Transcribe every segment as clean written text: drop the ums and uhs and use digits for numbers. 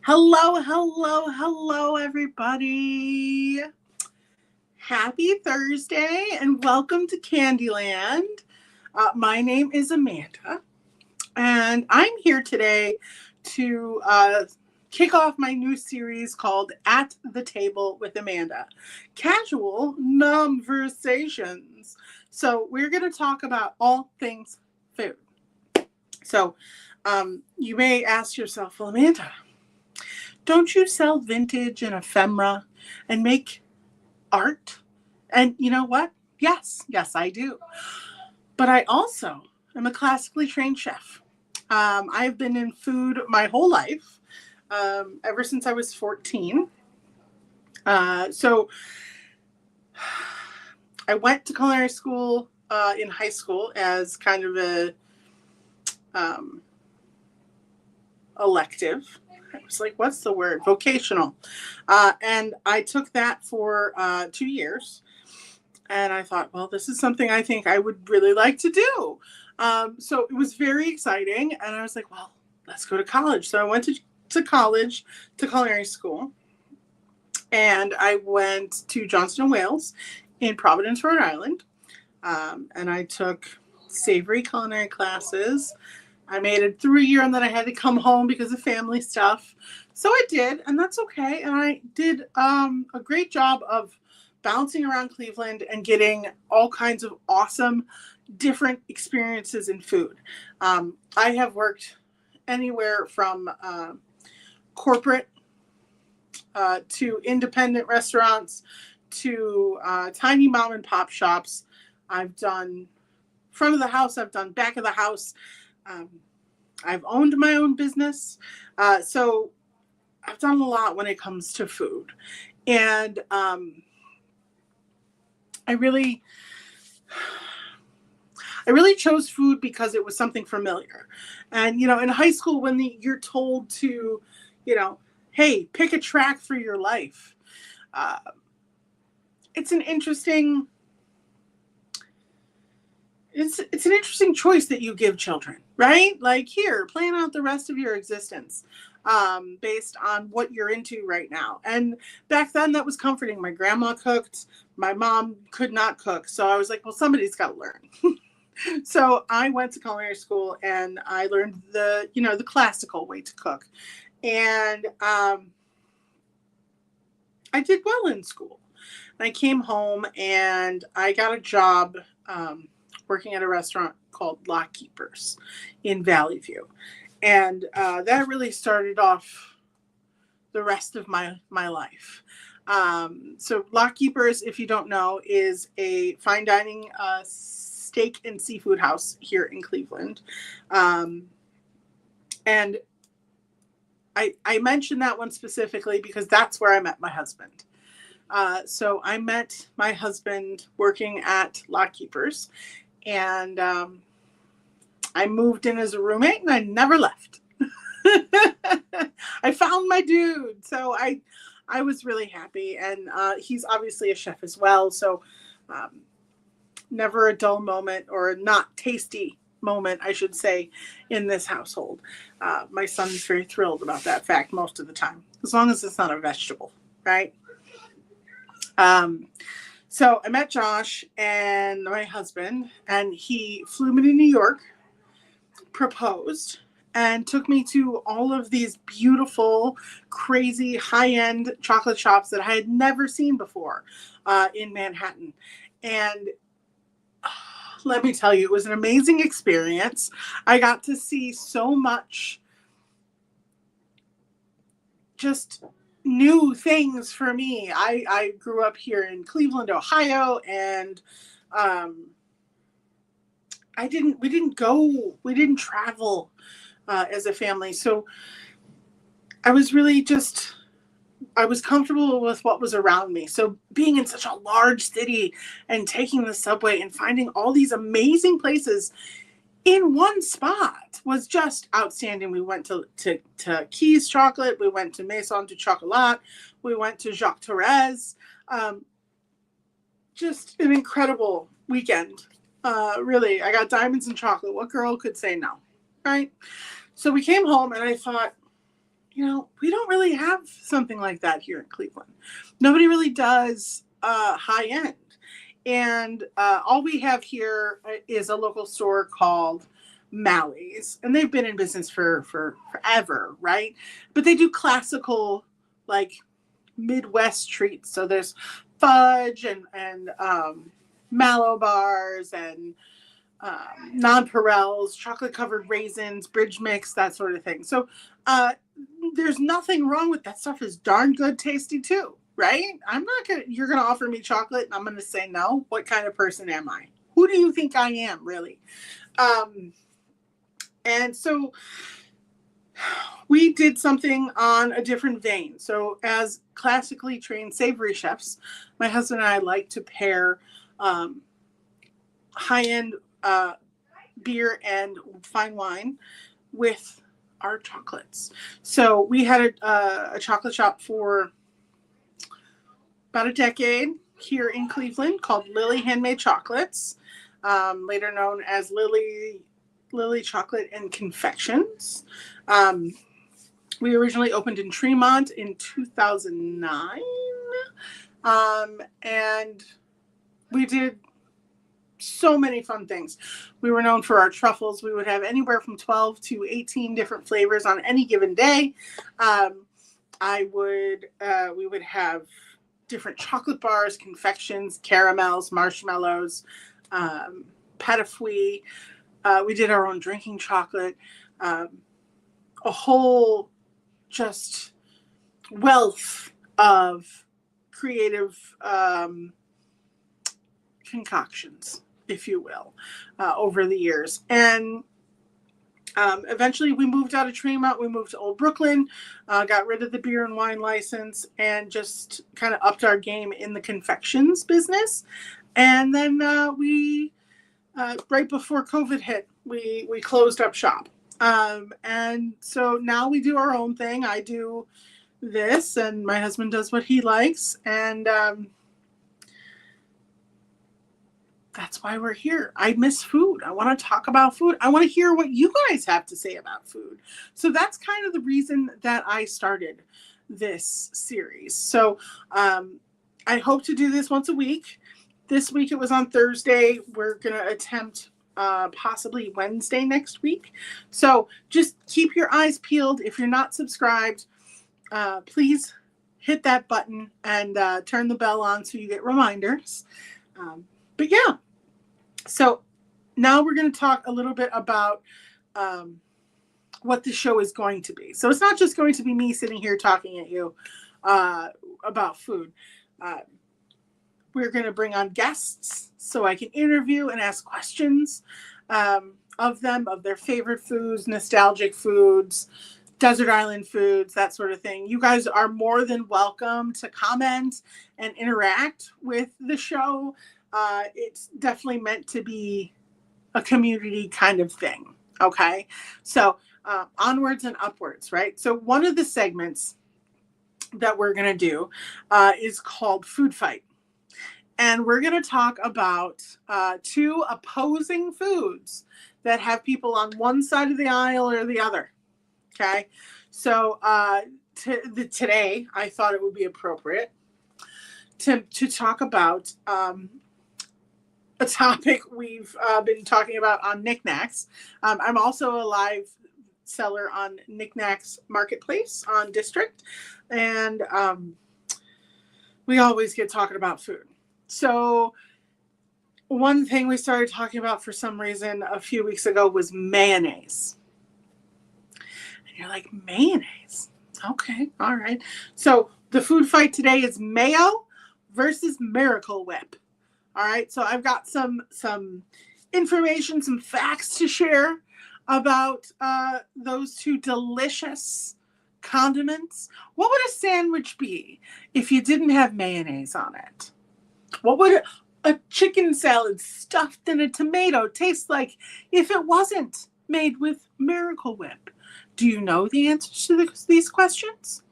Hello, hello, hello, everybody. Happy Thursday and welcome to Candyland. My name is Amanda, and I'm here today to kick off my new series called At the Table with Amanda Casual Conversations. So, we're going to talk about all things food. So, you may ask yourself, well, Amanda, don't you sell vintage and ephemera and make art? And you know what? Yes, I do. But I also am a classically trained chef. I've been in food my whole life, ever since I was 14. So I went to culinary school in high school as kind of a um, elective. I was like, what's the word? Vocational. And I took that for 2 years. And I thought, well, this is something I think I would really like to do. So it was very exciting. And I was like, well, let's go to college. So I went to college, to culinary school. And I went to Johnson & Wales in Providence, Rhode Island. And I took savory culinary classes. I made it through a year and then I had to come home because of family stuff. So I did, and that's okay. And I did a great job of bouncing around Cleveland and getting all kinds of awesome, different experiences in food. I have worked anywhere from corporate to independent restaurants to tiny mom and pop shops. I've done front of the house, I've done back of the house. I've owned my own business. So I've done a lot when it comes to food. And I really chose food because it was something familiar. And, in high school, when you're told to, hey, pick a track for your life, it's an interesting choice that you give children, right? Like, here, plan out the rest of your existence based on what you're into right now. And back then that was comforting. My grandma cooked. My mom could not cook. So I was like, well, somebody's got to learn. So I went to culinary school and I learned the classical way to cook. And I did well in school. And I came home and I got a job working at a restaurant called Lock Keepers in Valley View. And that really started off the rest of my life. So Lock Keepers, if you don't know, is a fine dining steak and seafood house here in Cleveland. And I mentioned that one specifically because that's where I met my husband. So I met my husband working at Lock Keepers. And I moved in as a roommate and I never left. I found my dude. So I was really happy. And he's obviously a chef as well. So never a dull moment or a not tasty moment, I should say, in this household. My son's very thrilled about that fact most of the time, as long as it's not a vegetable, right? So I met Josh and my husband, and he flew me to New York, proposed, and took me to all of these beautiful, crazy, high-end chocolate shops that I had never seen before in Manhattan. And let me tell you, it was an amazing experience. I got to see so much just new things for me. I grew up here in Cleveland, Ohio, and we didn't travel as a family. So I was comfortable with what was around me. So being in such a large city and taking the subway and finding all these amazing places in one spot was just outstanding. We went to Keys Chocolate. We went to Maison du Chocolat. We went to Jacques Torres. Just an incredible weekend. Really, I got diamonds and chocolate. What girl could say no, right? So we came home and I thought, we don't really have something like that here in Cleveland. Nobody really does high end. And all we have here is a local store called Mally's. And they've been in business for forever, right? But they do classical, like Midwest treats. So there's fudge and mallow bars and nonpareils, chocolate covered raisins, bridge mix, that sort of thing. So there's nothing wrong with that stuff. Is darn good, tasty too, right? You're gonna offer me chocolate and I'm gonna say no. What kind of person am I? Who do you think I am, really? And so we did something on a different vein. So as classically trained savory chefs, my husband and I like to pair high-end beer and fine wine with our chocolates. So we had a chocolate shop for about a decade here in Cleveland called Lily Handmade Chocolates, later known as Lily Chocolate and Confections. We originally opened in Tremont in 2009, and we did so many fun things. We were known for our truffles. We would have anywhere from 12 to 18 different flavors on any given day. We would have different chocolate bars, confections, caramels, marshmallows, pâte à fouille. We did our own drinking chocolate, a whole just wealth of creative concoctions, if you will, over the years. And eventually we moved out of Tremont. We moved to Old Brooklyn, got rid of the beer and wine license, and just kind of upped our game in the confections business. And then we right before COVID hit, we closed up shop. And so now we do our own thing. I do this and my husband does what he likes. And that's why we're here. I miss food. I want to talk about food. I want to hear what you guys have to say about food. So that's kind of the reason that I started this series. So I hope to do this once a week. This week it was on Thursday. We're going to attempt possibly Wednesday next week. So just keep your eyes peeled. If you're not subscribed, please hit that button and turn the bell on so you get reminders. But yeah, so now we're going to talk a little bit about what the show is going to be. So it's not just going to be me sitting here talking at you about food. We're going to bring on guests so I can interview and ask questions of them, of their favorite foods, nostalgic foods, desert island foods, that sort of thing. You guys are more than welcome to comment and interact with the show. It's definitely meant to be a community kind of thing. Okay. So onwards and upwards, right? So one of the segments that we're going to do is called Food Fight. And we're going to talk about two opposing foods that have people on one side of the aisle or the other. Okay. So today I thought it would be appropriate to talk about a topic we've been talking about on Knickknacks. I'm also a live seller on Knickknacks Marketplace on District. And we always get talking about food. So one thing we started talking about for some reason a few weeks ago was mayonnaise. And you're like, mayonnaise? Okay, all right. So the food fight today is mayo versus Miracle Whip. All right, so I've got some information, some facts to share about those two delicious condiments. What would a sandwich be if you didn't have mayonnaise on it? What would a chicken salad stuffed in a tomato taste like if it wasn't made with Miracle Whip? Do you know the answers to these questions?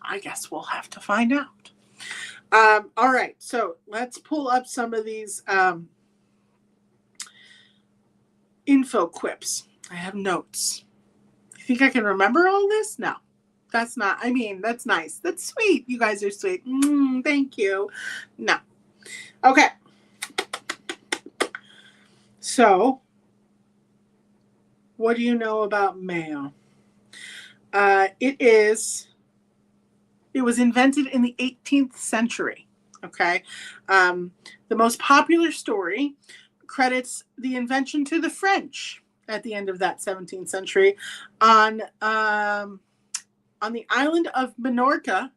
I guess we'll have to find out. All right, so let's pull up some of these info quips. I have notes. You think I can remember all this? No. That's not, I mean, that's nice. That's sweet. You guys are sweet. Thank you. No. Okay. So, what do you know about mayo? It was invented in the 18th century. Okay. The most popular story credits the invention to the French at the end of that 17th century on the island of Minorca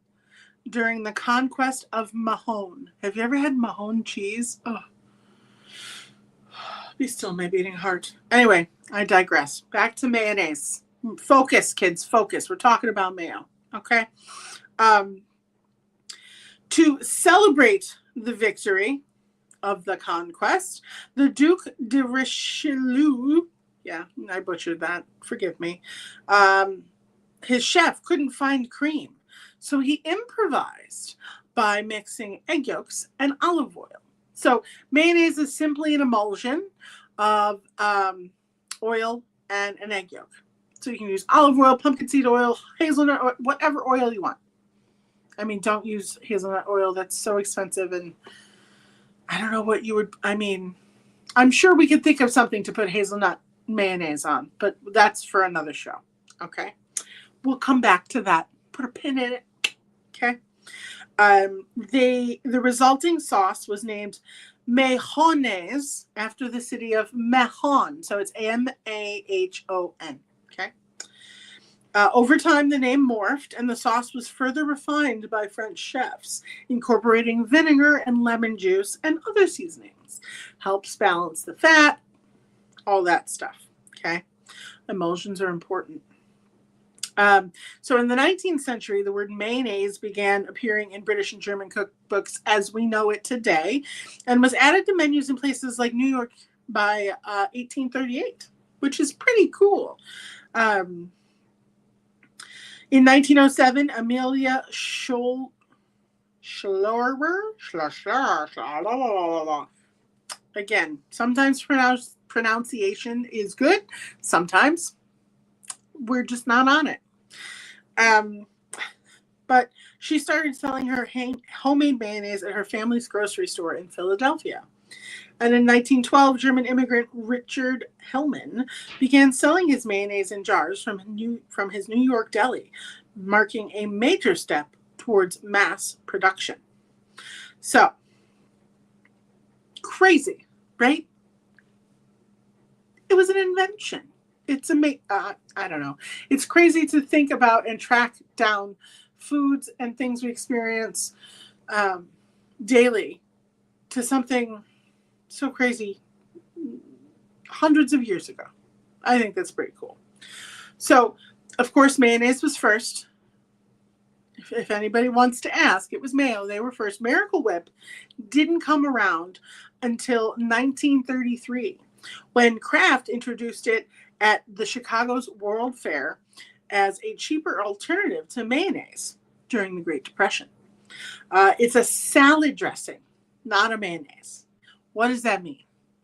during the conquest of Mahon. Have you ever had Mahon cheese? Oh, be still my beating heart. Anyway, I digress. Back to mayonnaise. Focus, kids, focus. We're talking about mayo, okay? To celebrate the victory of the conquest, the Duc de Richelieu, yeah, I butchered that, forgive me, his chef couldn't find cream, so he improvised by mixing egg yolks and olive oil. So mayonnaise is simply an emulsion of oil and an egg yolk. So you can use olive oil, pumpkin seed oil, hazelnut oil, whatever oil you want. I mean, don't use hazelnut oil. That's so expensive. And I don't know what you would, I mean, I'm sure we could think of something to put hazelnut mayonnaise on, but that's for another show. Okay. We'll come back to that. Put a pin in it. Okay. The resulting sauce was named Mahonnaise after the city of Mahon. So it's Mahon. Okay. Over time, the name morphed, and the sauce was further refined by French chefs, incorporating vinegar and lemon juice and other seasonings. Helps balance the fat, all that stuff. Okay. Emulsions are important. So in the 19th century, the word mayonnaise began appearing in British and German cookbooks as we know it today, and was added to menus in places like New York by 1838, which is pretty cool. In 1907, Amelia Schlorber, again, sometimes pronunciation is good, sometimes we're just not on it. But she started selling her homemade mayonnaise at her family's grocery store in Philadelphia. And in 1912, German immigrant Richard Hellman began selling his mayonnaise in jars from his New York deli, marking a major step towards mass production. So, crazy, right? It was an invention. It's I don't know. It's crazy to think about and track down foods and things we experience daily to something so crazy hundreds of years ago. I think that's pretty cool. So, of course, mayonnaise was first. If anybody wants to ask, it was mayo. They were first. Miracle Whip didn't come around until 1933 when Kraft introduced it at the Chicago's World Fair as a cheaper alternative to mayonnaise during the Great Depression. It's a salad dressing, not a mayonnaise. What does that mean,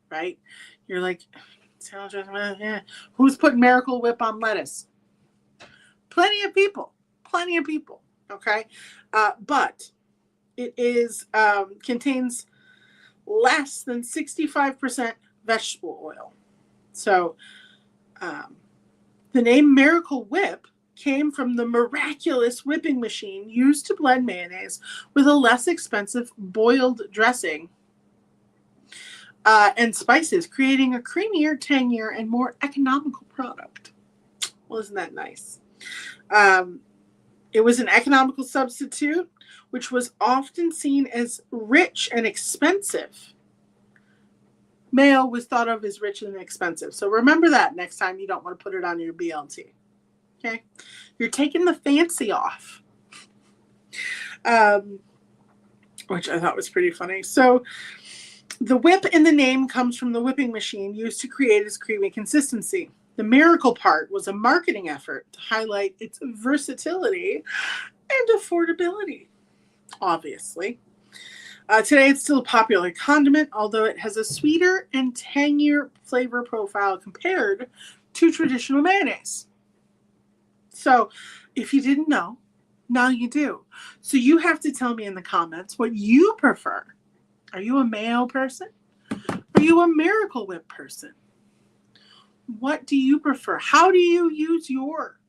right? You're like, salad dressing, yeah. Who's putting Miracle Whip on lettuce? Plenty of people, okay? But it is contains less than 65% vegetable oil. So the name Miracle Whip came from the miraculous whipping machine used to blend mayonnaise with a less expensive boiled dressing and spices, creating a creamier, tangier, and more economical product. Well, isn't that nice? It was an economical substitute, which was often seen as rich and expensive. Mayo was thought of as rich and expensive. So remember that next time you don't want to put it on your BLT. Okay? You're taking the fancy off. Which I thought was pretty funny. So the whip in the name comes from the whipping machine used to create its creamy consistency. The miracle part was a marketing effort to highlight its versatility and affordability, obviously. Today, it's still a popular condiment, although it has a sweeter and tangier flavor profile compared to traditional mayonnaise. So if you didn't know, now you do. So you have to tell me in the comments what you prefer. Are you a mayo person? Are you a Miracle Whip person? What do you prefer? How do you use your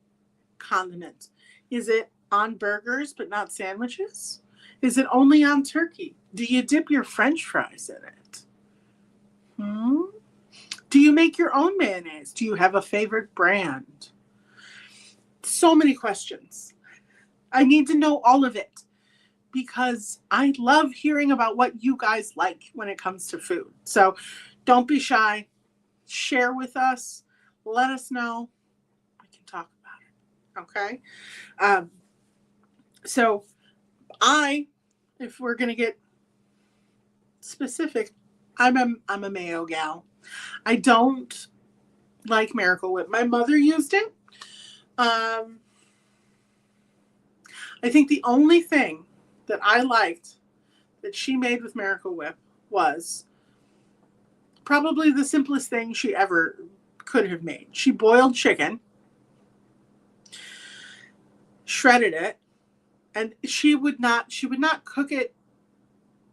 condiments? Is it on burgers but not sandwiches? Is it only on turkey? Do you dip your French fries in it? Do you make your own mayonnaise? Do you have a favorite brand? So many questions. I need to know all of it because I love hearing about what you guys like when it comes to food. So don't be shy. Share with us. Let us know. We can talk about it. Okay? So if we're going to get specific, I'm a mayo gal. I don't like Miracle Whip. My mother used it. I think the only thing that I liked that she made with Miracle Whip was probably the simplest thing she ever could have made. She boiled chicken, shredded it, and she would not cook it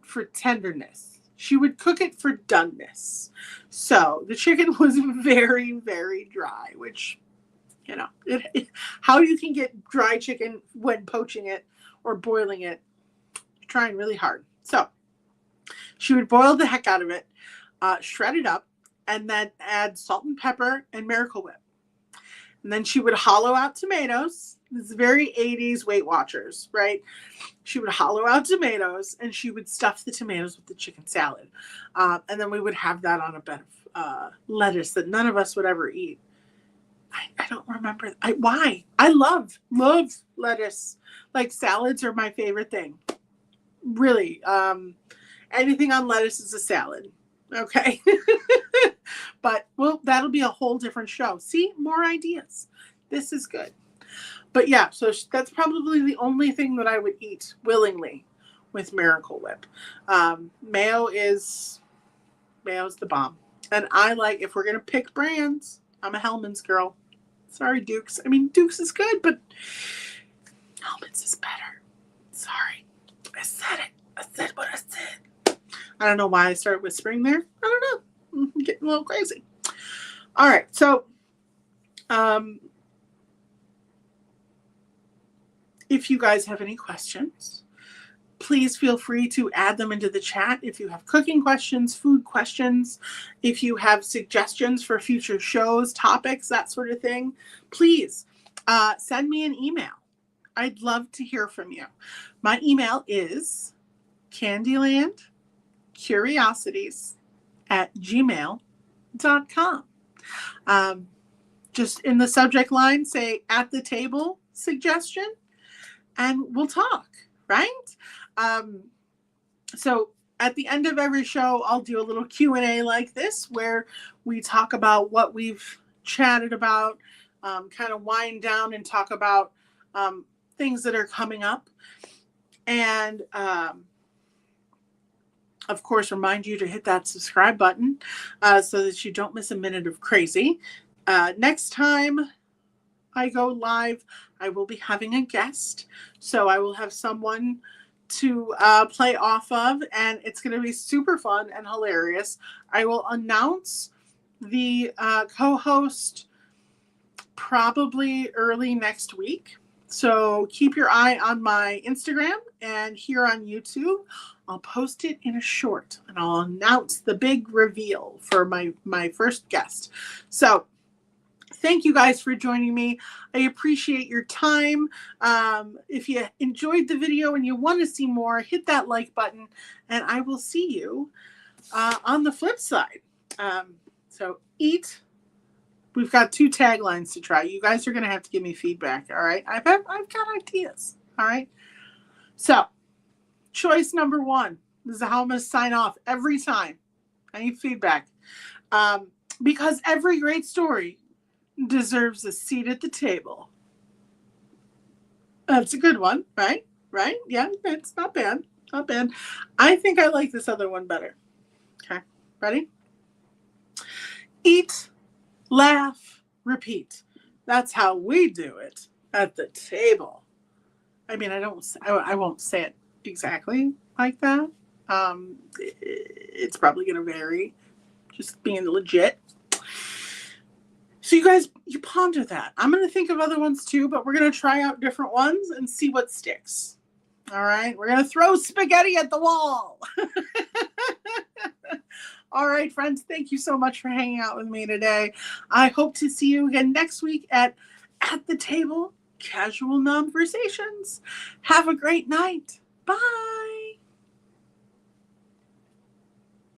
for tenderness. She would cook it for doneness. So the chicken was very, very dry, which, how you can get dry chicken when poaching it or boiling it, you're trying really hard. So she would boil the heck out of it, shred it up, and then add salt and pepper and Miracle Whip. And then she would hollow out tomatoes. This is very 80s Weight Watchers, right? She would hollow out tomatoes and she would stuff the tomatoes with the chicken salad. And then we would have that on a bed of lettuce that none of us would ever eat. I don't remember. Why? I love lettuce. Like salads are my favorite thing. Really. Anything on lettuce is a salad. Okay. But, well, that'll be a whole different show. See, more ideas. This is good. But yeah, so that's probably the only thing that I would eat willingly with Miracle Whip. Mayo is the bomb. And I like, if we're going to pick brands, I'm a Hellmann's girl. Sorry, Duke's. I mean, Duke's is good, but Hellmann's is better. Sorry. I said it. I said what I said. I don't know why I started whispering there. I don't know. I'm getting a little crazy. All right. So, if you guys have any questions, please feel free to add them into the chat. If you have cooking questions, food questions, if you have suggestions for future shows, topics, that sort of thing, please send me an email. I'd love to hear from you. My email is candylandcuriosities@gmail.com. Just in the subject line, say "at the table suggestion," and we'll talk, right? So at the end of every show, I'll do a little Q&A like this, where we talk about what we've chatted about, kind of wind down and talk about things that are coming up. And of course, remind you to hit that subscribe button so that you don't miss a minute of crazy. Next time I go live, I will be having a guest. So I will have someone to play off of, and it's going to be super fun and hilarious. I will announce the co-host probably early next week. So keep your eye on my Instagram and here on YouTube. I'll post it in a short, and I'll announce the big reveal for my first guest. So thank you guys for joining me. I appreciate your time. If you enjoyed the video and you want to see more, hit that like button, and I will see you on the flip side. So eat. We've got 2 taglines to try. You guys are going to have to give me feedback, all right? I've got ideas, all right? So choice number 1. This is how I'm going to sign off every time. I need feedback. Because every great story deserves a seat at the table. That's a good one, right? Right? Yeah, it's not bad. Not bad. I think I like this other one better. Okay, ready? Eat, laugh, repeat. That's how we do it At the table. I mean, I won't say it exactly like that. It's probably going to vary. Just being legit. So you guys, you ponder that. I'm going to think of other ones too, but we're going to try out different ones and see what sticks. All right. We're going to throw spaghetti at the wall. All right, friends. Thank you so much for hanging out with me today. I hope to see you again next week at the Table Casual Conversations. Have a great night. Bye.